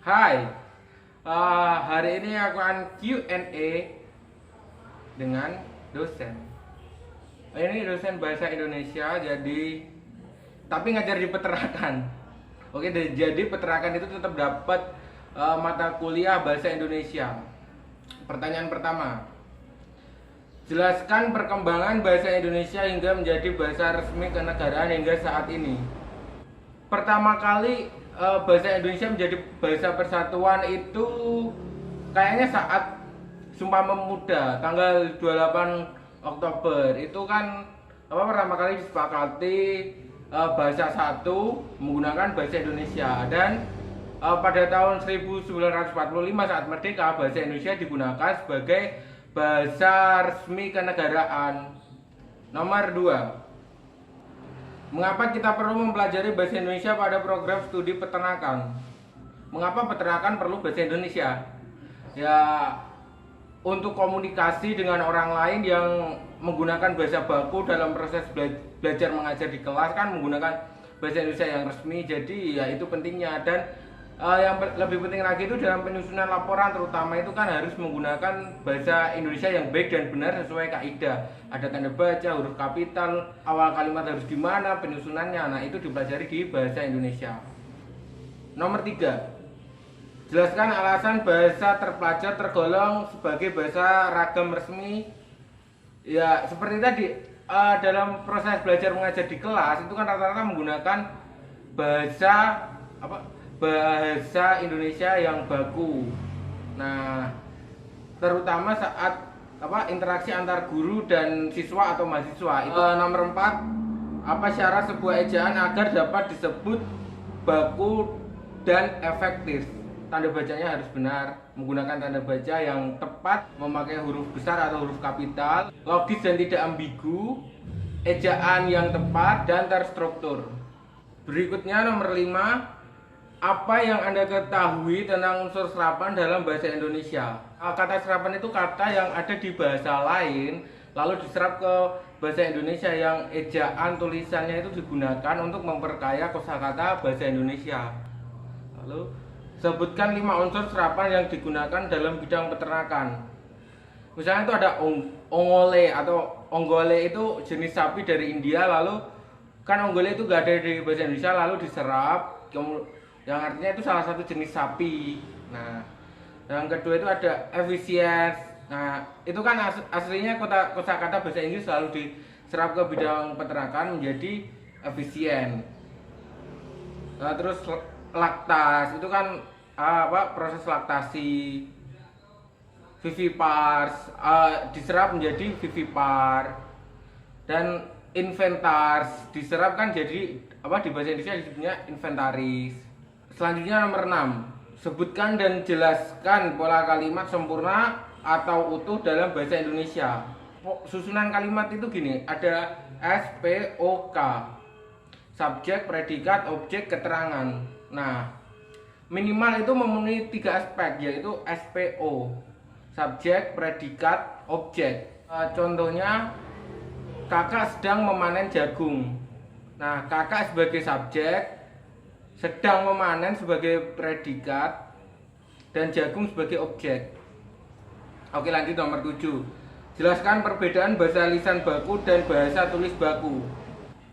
Hai, hari ini aku akan Q&A dengan dosen. Ini dosen bahasa Indonesia, tapi ngajar di peternakan. Oke, jadi peternakan itu tetap dapat mata kuliah bahasa Indonesia. Pertanyaan pertama, jelaskan perkembangan bahasa Indonesia hingga menjadi bahasa resmi kenegaraan hingga saat ini. Pertama kali bahasa Indonesia menjadi bahasa persatuan itu kayaknya saat Sumpah Pemuda tanggal 28 Oktober itu kan pertama kali disepakati bahasa satu menggunakan bahasa Indonesia, dan pada tahun 1945 saat merdeka bahasa Indonesia digunakan sebagai bahasa resmi kenegaraan. Nomor 2, mengapa kita perlu mempelajari bahasa Indonesia pada program studi peternakan? Mengapa peternakan perlu bahasa Indonesia? Ya, untuk komunikasi dengan orang lain yang menggunakan bahasa baku dalam proses belajar mengajar di kelas kan menggunakan bahasa Indonesia yang resmi. Jadi ya itu pentingnya, dan yang lebih penting lagi itu dalam penyusunan laporan terutama itu kan harus menggunakan bahasa Indonesia yang baik dan benar sesuai kaidah. Ada tanda baca, huruf kapital, awal kalimat harus gimana, penyusunannya. Nah, itu dipelajari di bahasa Indonesia. Nomor 3, jelaskan alasan bahasa terpelajar tergolong sebagai bahasa ragam resmi. Ya, seperti tadi dalam proses belajar mengajar di kelas itu kan rata-rata menggunakan bahasa Indonesia yang baku. Nah, terutama saat interaksi antar guru dan siswa atau mahasiswa. Nomor 4, apa syarat sebuah ejaan agar dapat disebut baku dan efektif? Tanda bacanya harus benar, menggunakan tanda baca yang tepat, memakai huruf besar atau huruf kapital, logis dan tidak ambigu, ejaan yang tepat dan terstruktur. Berikutnya nomor 5, apa yang Anda ketahui tentang unsur serapan dalam bahasa Indonesia? Kata serapan itu kata yang ada di bahasa lain lalu diserap ke bahasa Indonesia, yang ejaan tulisannya itu digunakan untuk memperkaya kosakata bahasa Indonesia. Lalu sebutkan 5 unsur serapan yang digunakan dalam bidang peternakan. Misalnya itu ada ongole atau onggole, itu jenis sapi dari India, lalu kan onggole itu gak ada di bahasa Indonesia lalu diserap, yang artinya itu salah satu jenis sapi. Nah, yang kedua itu ada efisien. Nah, itu kan aslinya kosakata bahasa Inggris lalu diserap ke bidang peternakan menjadi efisien. Nah, terus laktas itu kan proses laktasi. Vivipars diserap menjadi vivipar, dan inventars diserap kan jadi di bahasa Indonesia disebutnya inventaris. Selanjutnya nomor 6, sebutkan dan jelaskan pola kalimat sempurna atau utuh dalam bahasa Indonesia. Susunan kalimat itu gini, ada SPOK, subjek, predikat, objek, keterangan. Nah, minimal itu memenuhi 3 aspek, yaitu SPO, subjek, predikat, objek. Contohnya, kakak sedang memanen jagung. Nah, kakak sebagai subjek, sedang memanen sebagai predikat, dan jagung sebagai objek. Oke, lanjut nomor 7, jelaskan perbedaan bahasa lisan baku dan bahasa tulis baku.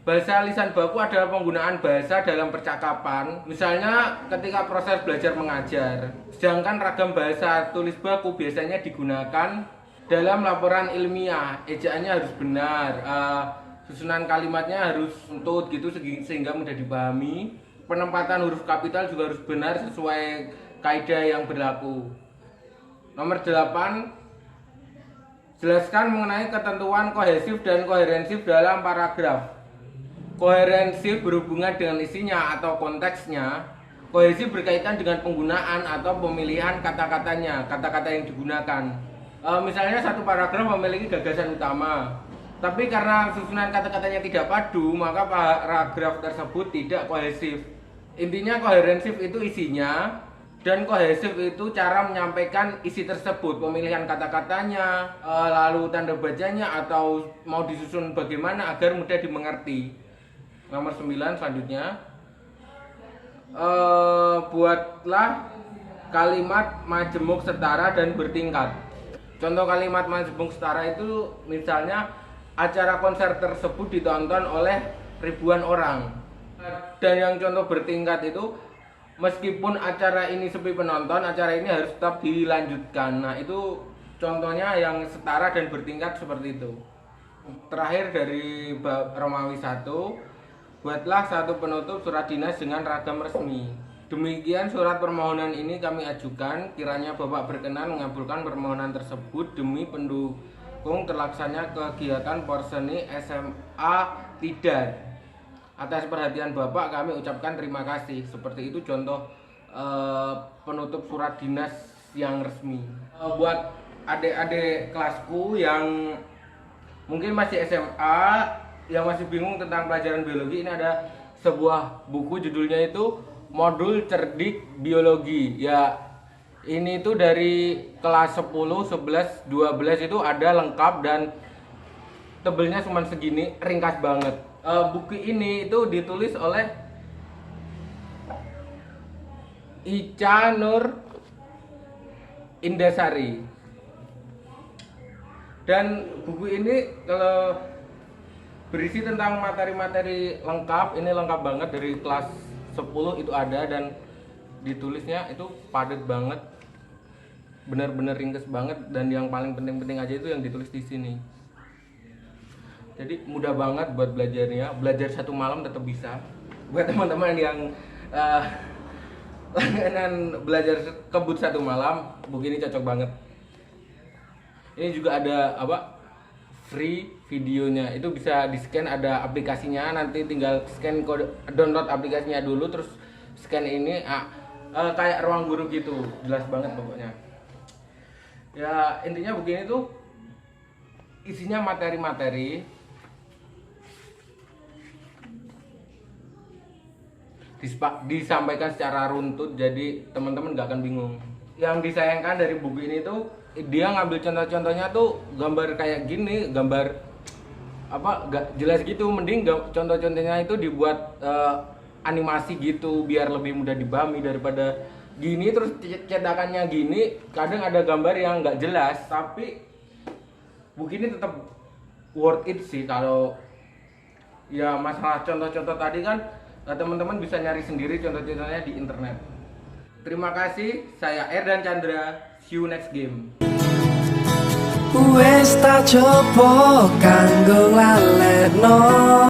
Bahasa lisan baku adalah penggunaan bahasa dalam percakapan, misalnya ketika proses belajar mengajar. Sedangkan ragam bahasa tulis baku biasanya digunakan dalam laporan ilmiah. Ejaannya harus benar, susunan kalimatnya harus utuh gitu sehingga mudah dipahami. Penempatan huruf kapital juga harus benar sesuai kaidah yang berlaku. Nomor 8, jelaskan mengenai ketentuan kohesif dan koherensif dalam paragraf. Koherensif berhubungan dengan isinya atau konteksnya. Kohesif berkaitan dengan penggunaan atau pemilihan kata-katanya, kata-kata yang digunakan. Misalnya satu paragraf memiliki gagasan utama, tapi karena susunan kata-katanya tidak padu, maka paragraf tersebut tidak kohesif. Intinya koherensif itu isinya, dan kohesif itu cara menyampaikan isi tersebut, pemilihan kata-katanya, lalu tanda bacanya, atau mau disusun bagaimana agar mudah dimengerti. Nomor 9 selanjutnya, buatlah kalimat majemuk, setara, dan bertingkat. Contoh kalimat majemuk setara itu misalnya acara konser tersebut ditonton oleh ribuan orang. Dan yang contoh bertingkat itu meskipun acara ini sepi penonton, acara ini harus tetap dilanjutkan. Nah, itu contohnya yang setara dan bertingkat seperti itu. Terakhir dari bab Romawi 1, buatlah satu penutup surat dinas dengan ragam resmi. Demikian surat permohonan ini kami ajukan, kiranya Bapak berkenan mengabulkan permohonan tersebut demi pendukung terlaksananya kegiatan Porseni SMA Tidar. Atas perhatian Bapak kami ucapkan terima kasih. Seperti itu contoh penutup surat dinas yang resmi. Buat adik-adik kelasku yang mungkin masih SMA, yang masih bingung tentang pelajaran biologi, ini ada sebuah buku judulnya itu Modul Cerdik Biologi. Ya, ini itu dari kelas 10, 11, 12 itu ada lengkap dan tebelnya cuma segini, ringkas banget. Buku ini itu ditulis oleh Ica Nur Indasari. Dan buku ini kalau berisi tentang materi-materi lengkap, ini lengkap banget, dari kelas 10 itu ada, dan ditulisnya itu padat banget, bener-bener ringkas banget, dan yang paling penting-penting aja itu yang ditulis di sini. Jadi mudah banget buat belajarnya, belajar satu malam tetap bisa. Buat teman-teman yang langganan belajar kebut satu malam, buku ini cocok banget. Ini juga ada free videonya, itu bisa di scan, ada aplikasinya, nanti tinggal scan kode, download aplikasinya dulu, terus scan ini kayak ruang guru gitu, jelas banget pokoknya. Ya intinya buku ini tuh isinya materi-materi, disampaikan secara runtut, jadi teman-teman gak akan bingung. Yang disayangkan dari buku ini tuh dia ngambil contoh-contohnya tuh gambar kayak gini, gambar gak jelas gitu. Mending contoh-contohnya itu dibuat animasi gitu biar lebih mudah dipahami daripada gini terus cetakannya gini, kadang ada gambar yang gak jelas. Tapi buku ini tetap worth it sih. Kalau ya masalah contoh-contoh tadi kan teman-teman bisa nyari sendiri contoh-contohnya di internet. Terima kasih, saya Erdan Chandra. See you next game. Wes tak coba kanggo lalekno